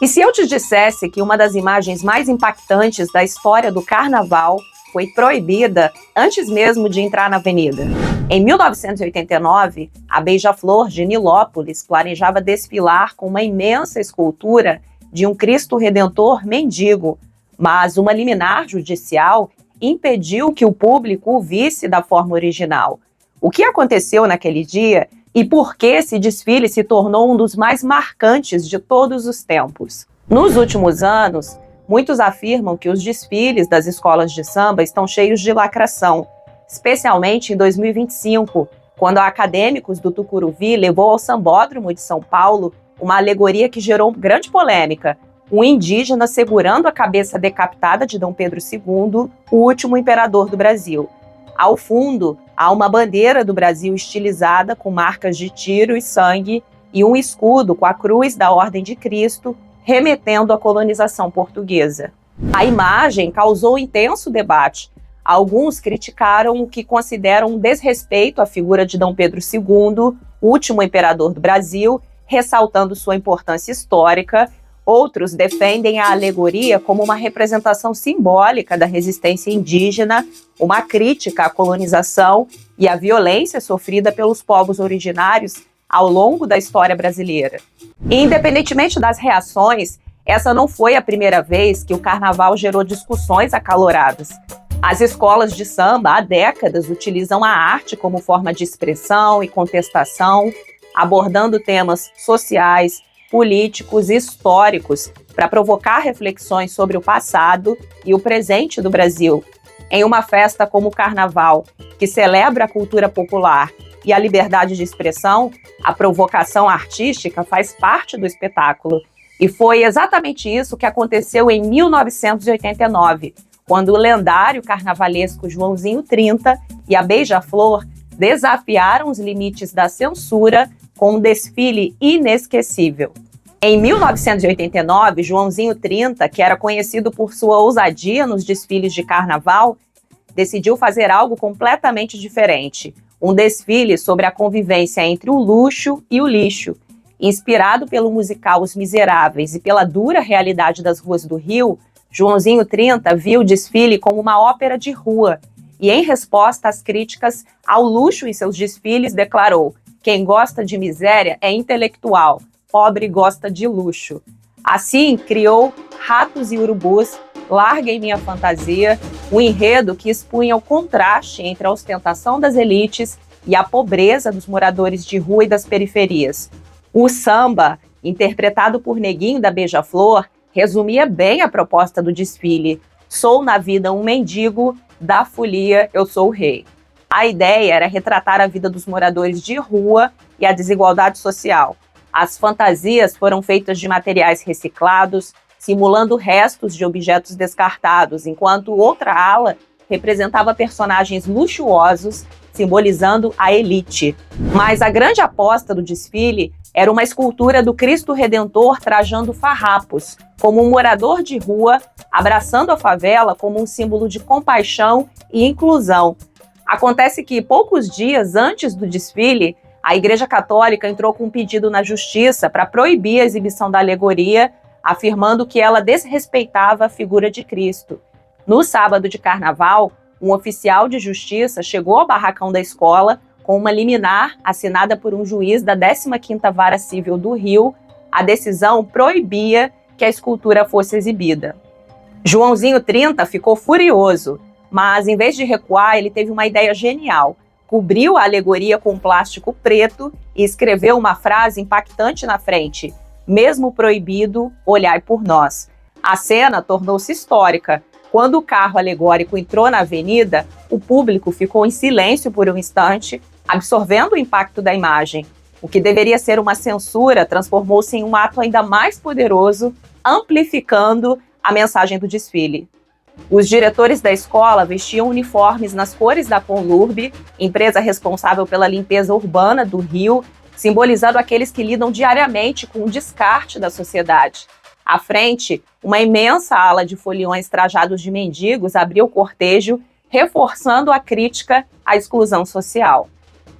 E se eu te dissesse que uma das imagens mais impactantes da história do carnaval foi proibida antes mesmo de entrar na avenida? Em 1989, a Beija-Flor de Nilópolis planejava desfilar com uma imensa escultura de um Cristo Redentor mendigo, mas uma liminar judicial impediu que o público o visse da forma original. O que aconteceu naquele dia e por que esse desfile se tornou um dos mais marcantes de todos os tempos? Nos últimos anos, muitos afirmam que os desfiles das escolas de samba estão cheios de lacração, especialmente em 2025, quando a Acadêmicos do Tucuruvi levou ao Sambódromo de São Paulo uma alegoria que gerou grande polêmica: um indígena segurando a cabeça decapitada de Dom Pedro II, o último imperador do Brasil. Ao fundo, há uma bandeira do Brasil estilizada com marcas de tiro e sangue e um escudo com a cruz da Ordem de Cristo, remetendo à colonização portuguesa. A imagem causou intenso debate. Alguns criticaram o que consideram um desrespeito à figura de Dom Pedro II, último imperador do Brasil, ressaltando sua importância histórica. Outros defendem a alegoria como uma representação simbólica da resistência indígena, uma crítica à colonização e à violência sofrida pelos povos originários ao longo da história brasileira. E, independentemente das reações, essa não foi a primeira vez que o carnaval gerou discussões acaloradas. As escolas de samba há décadas utilizam a arte como forma de expressão e contestação, abordando temas sociais, políticos e históricos para provocar reflexões sobre o passado e o presente do Brasil. Em uma festa como o Carnaval, que celebra a cultura popular e a liberdade de expressão, a provocação artística faz parte do espetáculo. E foi exatamente isso que aconteceu em 1989, quando o lendário carnavalesco Joãozinho 30 e a Beija-Flor desafiaram os limites da censura com um desfile inesquecível. Em 1989, Joãozinho 30, que era conhecido por sua ousadia nos desfiles de carnaval, decidiu fazer algo completamente diferente, um desfile sobre a convivência entre o luxo e o lixo. Inspirado pelo musical Os Miseráveis e pela dura realidade das ruas do Rio, Joãozinho 30 viu o desfile como uma ópera de rua e, em resposta às críticas ao luxo em seus desfiles, declarou: "Quem gosta de miséria é intelectual, pobre gosta de luxo." Assim, criou Ratos e Urubus, Larguem Minha Fantasia, um enredo que expunha o contraste entre a ostentação das elites e a pobreza dos moradores de rua e das periferias. O samba, interpretado por Neguinho da Beija-Flor, resumia bem a proposta do desfile: "Sou na vida um mendigo, da folia eu sou o rei." A ideia era retratar a vida dos moradores de rua e a desigualdade social. As fantasias foram feitas de materiais reciclados, simulando restos de objetos descartados, enquanto outra ala representava personagens luxuosos, simbolizando a elite. Mas a grande aposta do desfile era uma escultura do Cristo Redentor trajando farrapos, como um morador de rua, abraçando a favela como um símbolo de compaixão e inclusão. Acontece que, poucos dias antes do desfile, a Igreja Católica entrou com um pedido na Justiça para proibir a exibição da alegoria, afirmando que ela desrespeitava a figura de Cristo. No sábado de Carnaval, um oficial de justiça chegou ao barracão da escola com uma liminar assinada por um juiz da 15ª Vara Civil do Rio. A decisão proibia que a escultura fosse exibida. Joãozinho 30 ficou furioso, mas em vez de recuar, ele teve uma ideia genial. Cobriu a alegoria com plástico preto e escreveu uma frase impactante na frente: "Mesmo proibido, olhai por nós." A cena tornou-se histórica. Quando o carro alegórico entrou na avenida, o público ficou em silêncio por um instante, absorvendo o impacto da imagem. O que deveria ser uma censura transformou-se em um ato ainda mais poderoso, amplificando a mensagem do desfile. Os diretores da escola vestiam uniformes nas cores da Conlurb, empresa responsável pela limpeza urbana do Rio, simbolizando aqueles que lidam diariamente com o descarte da sociedade. À frente, uma imensa ala de foliões trajados de mendigos abriu o cortejo, reforçando a crítica à exclusão social.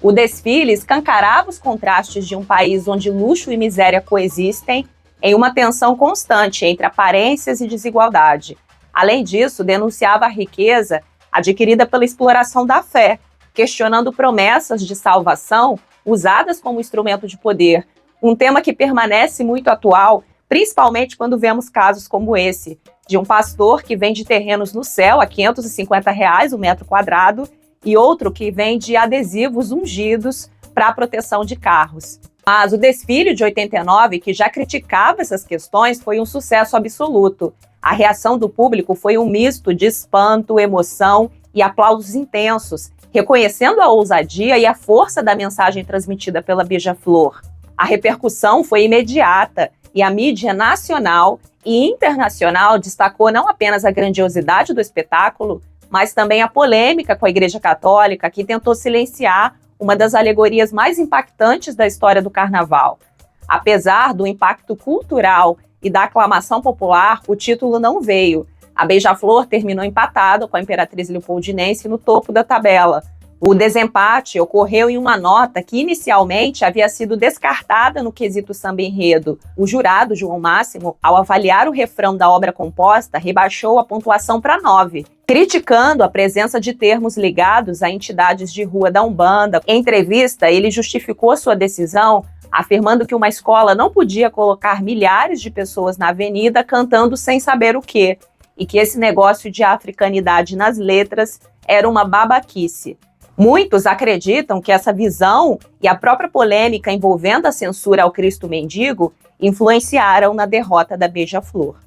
O desfile escancarava os contrastes de um país onde luxo e miséria coexistem em uma tensão constante entre aparências e desigualdade. Além disso, denunciava a riqueza adquirida pela exploração da fé, questionando promessas de salvação usadas como instrumento de poder, um tema que permanece muito atual, principalmente quando vemos casos como esse, de um pastor que vende terrenos no céu a R$ 550 o metro quadrado e outro que vende adesivos ungidos para a proteção de carros. Mas o desfile de 89, que já criticava essas questões, foi um sucesso absoluto. A reação do público foi um misto de espanto, emoção e aplausos intensos, reconhecendo a ousadia e a força da mensagem transmitida pela Beija-Flor. A repercussão foi imediata e a mídia nacional e internacional destacou não apenas a grandiosidade do espetáculo, mas também a polêmica com a Igreja Católica, que tentou silenciar uma das alegorias mais impactantes da história do carnaval. Apesar do impacto cultural e da aclamação popular, o título não veio. A Beija-Flor terminou empatado com a Imperatriz Leopoldinense no topo da tabela. O desempate ocorreu em uma nota que inicialmente havia sido descartada no quesito samba-enredo. O jurado, João Máximo, ao avaliar o refrão da obra composta, rebaixou a pontuação para 9, criticando a presença de termos ligados a entidades de rua da Umbanda. Em entrevista, ele justificou sua decisão, afirmando que uma escola não podia colocar milhares de pessoas na avenida cantando sem saber o quê, e que esse negócio de africanidade nas letras era uma babaquice. Muitos acreditam que essa visão e a própria polêmica envolvendo a censura ao Cristo Mendigo influenciaram na derrota da Beija-Flor.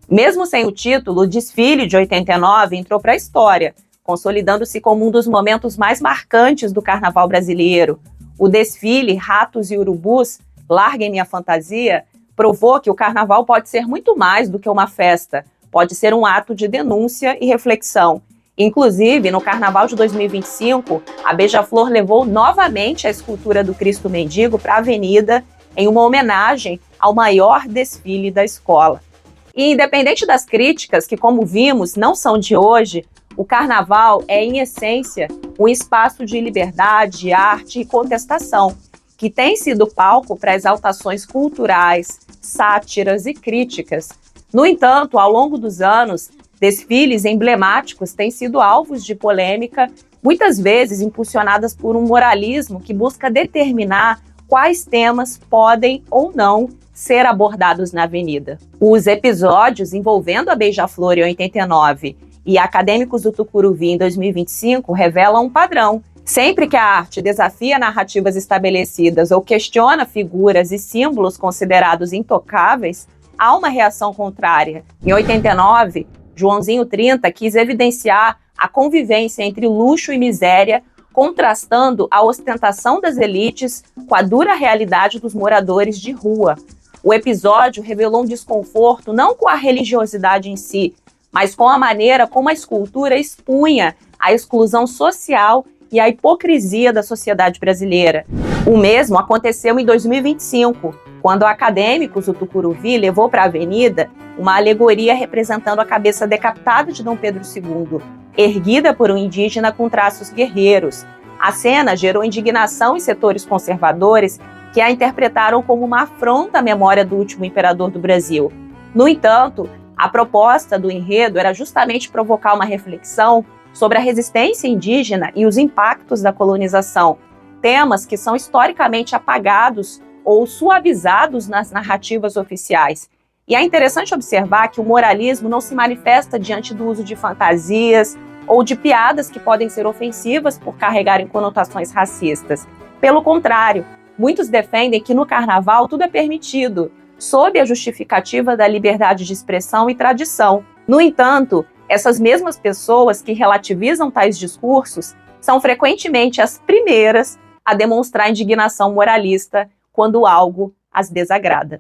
Mesmo sem o título, o desfile de 89 entrou para a história, consolidando-se como um dos momentos mais marcantes do carnaval brasileiro. O desfile Ratos e Urubus, Larguem Minha Fantasia, provou que o carnaval pode ser muito mais do que uma festa, pode ser um ato de denúncia e reflexão. Inclusive, no Carnaval de 2025, a Beija-Flor levou novamente a escultura do Cristo Mendigo para a avenida em uma homenagem ao maior desfile da escola. E independente das críticas, que como vimos, não são de hoje, o Carnaval é, em essência, um espaço de liberdade, arte e contestação, que tem sido palco para exaltações culturais, sátiras e críticas. No entanto, ao longo dos anos, desfiles emblemáticos têm sido alvos de polêmica, muitas vezes impulsionadas por um moralismo que busca determinar quais temas podem ou não ser abordados na avenida. Os episódios envolvendo a Beija-Flor em 89 e Acadêmicos do Tucuruvi em 2025 revelam um padrão. Sempre que a arte desafia narrativas estabelecidas ou questiona figuras e símbolos considerados intocáveis, há uma reação contrária. Em 89, Joãozinho 30 quis evidenciar a convivência entre luxo e miséria, contrastando a ostentação das elites com a dura realidade dos moradores de rua. O episódio revelou um desconforto não com a religiosidade em si, mas com a maneira como a escultura expunha a exclusão social e a hipocrisia da sociedade brasileira. O mesmo aconteceu em 2025, quando Acadêmicos do Tucuruvi levou para a avenida uma alegoria representando a cabeça decapitada de Dom Pedro II, erguida por um indígena com traços guerreiros. A cena gerou indignação em setores conservadores que a interpretaram como uma afronta à memória do último imperador do Brasil. No entanto, a proposta do enredo era justamente provocar uma reflexão sobre a resistência indígena e os impactos da colonização, temas que são historicamente apagados ou suavizados nas narrativas oficiais. E é interessante observar que o moralismo não se manifesta diante do uso de fantasias ou de piadas que podem ser ofensivas por carregarem conotações racistas. Pelo contrário, muitos defendem que no carnaval tudo é permitido, sob a justificativa da liberdade de expressão e tradição. No entanto, essas mesmas pessoas que relativizam tais discursos são frequentemente as primeiras a demonstrar indignação moralista quando algo as desagrada.